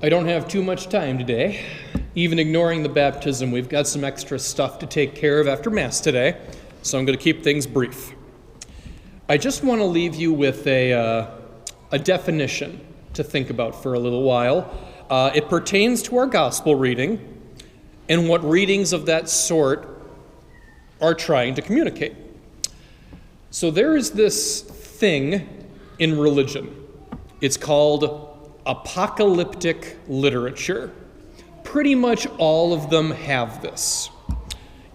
I don't have too much time today. Even ignoring the baptism, we've got some extra stuff to take care of after Mass today, so I'm going to keep things brief. I just want to leave you with a definition to think about for a little while. It pertains to our gospel reading and what readings of that sort are trying to communicate. So there is this thing in religion. It's called apocalyptic literature. Pretty much all of them have this.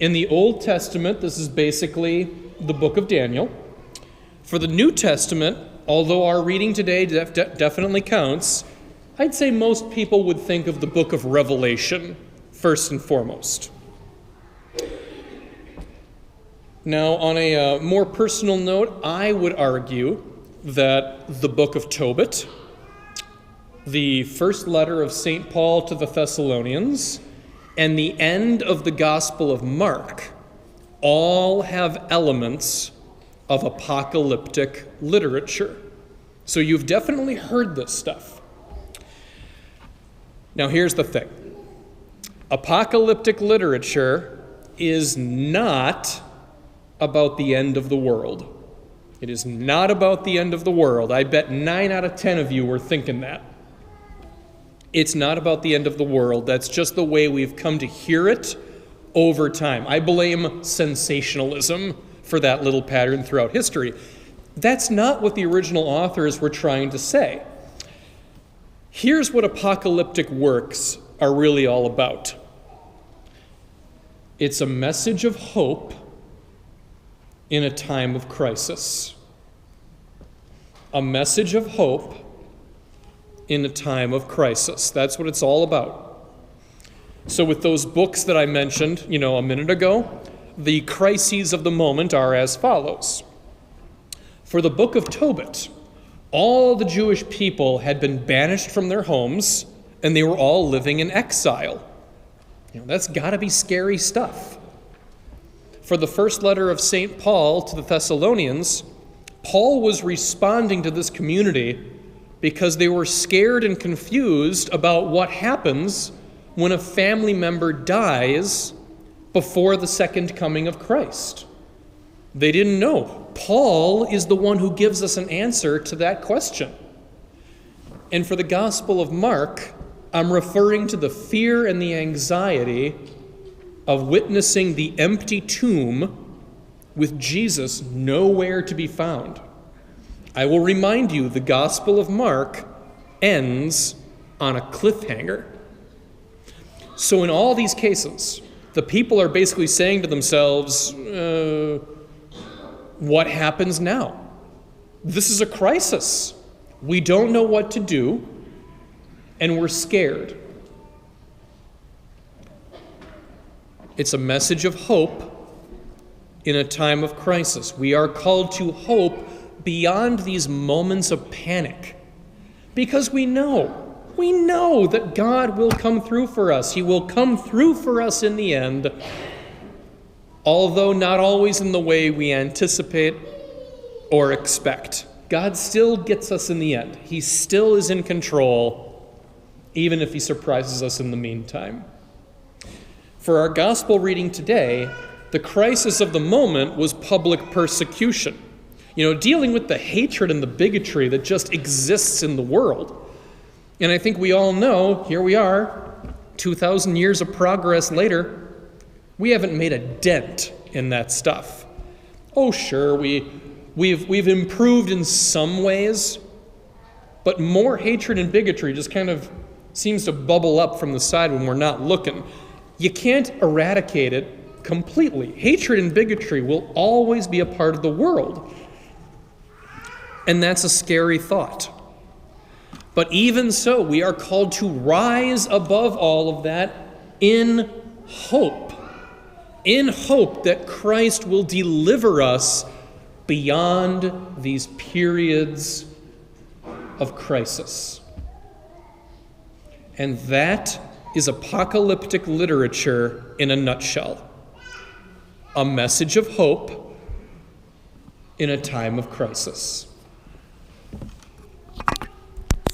In the Old Testament, this is basically the book of Daniel. For the New Testament, although our reading today definitely counts, I'd say most people would think of the book of Revelation first and foremost. Now, on a more personal note, I would argue that the book of Tobit, the first letter of St. Paul to the Thessalonians, and the end of the Gospel of Mark all have elements of apocalyptic literature. So you've definitely heard this stuff. Now here's the thing. Apocalyptic literature is not about the end of the world. It is not about the end of the world. I bet 9 out of 10 of you were thinking that. It's not about the end of the world. That's just the way we've come to hear it over time. I blame sensationalism for that little pattern throughout history. That's not what the original authors were trying to say. Here's what apocalyptic works are really all about. It's a message of hope in a time of crisis. A message of hope in a time of crisis. That's what it's all about. So with those books that I mentioned, a minute ago, the crises of the moment are as follows. For the book of Tobit, all the Jewish people had been banished from their homes, and they were all living in exile. That's got to be scary stuff. For the first letter of St. Paul to the Thessalonians, Paul was responding to this community because they were scared and confused about what happens when a family member dies before the second coming of Christ. They didn't know. Paul is the one who gives us an answer to that question. And for the Gospel of Mark, I'm referring to the fear and the anxiety of witnessing the empty tomb with Jesus nowhere to be found. I will remind you, the Gospel of Mark ends on a cliffhanger. So in all these cases, the people are basically saying to themselves, what happens now? This is a crisis. We don't know what to do, and we're scared. It's a message of hope in a time of crisis. We are called to hope beyond these moments of panic, because we know that God will come through for us. He will come through for us in the end, although not always in the way we anticipate or expect. God still gets us in the end. He still is in control, even if he surprises us in the meantime. For our gospel reading today, the crisis of the moment was public persecution. Dealing with the hatred and the bigotry that just exists in the world. And I think we all know, here we are, 2,000 years of progress later, we haven't made a dent in that stuff. Oh, sure, we've improved in some ways, but more hatred and bigotry just kind of seems to bubble up from the side when we're not looking. You can't eradicate it completely. Hatred and bigotry will always be a part of the world. And that's a scary thought. But even so, we are called to rise above all of that in hope that Christ will deliver us beyond these periods of crisis. And that is apocalyptic literature in a nutshell. A message of hope in a time of crisis.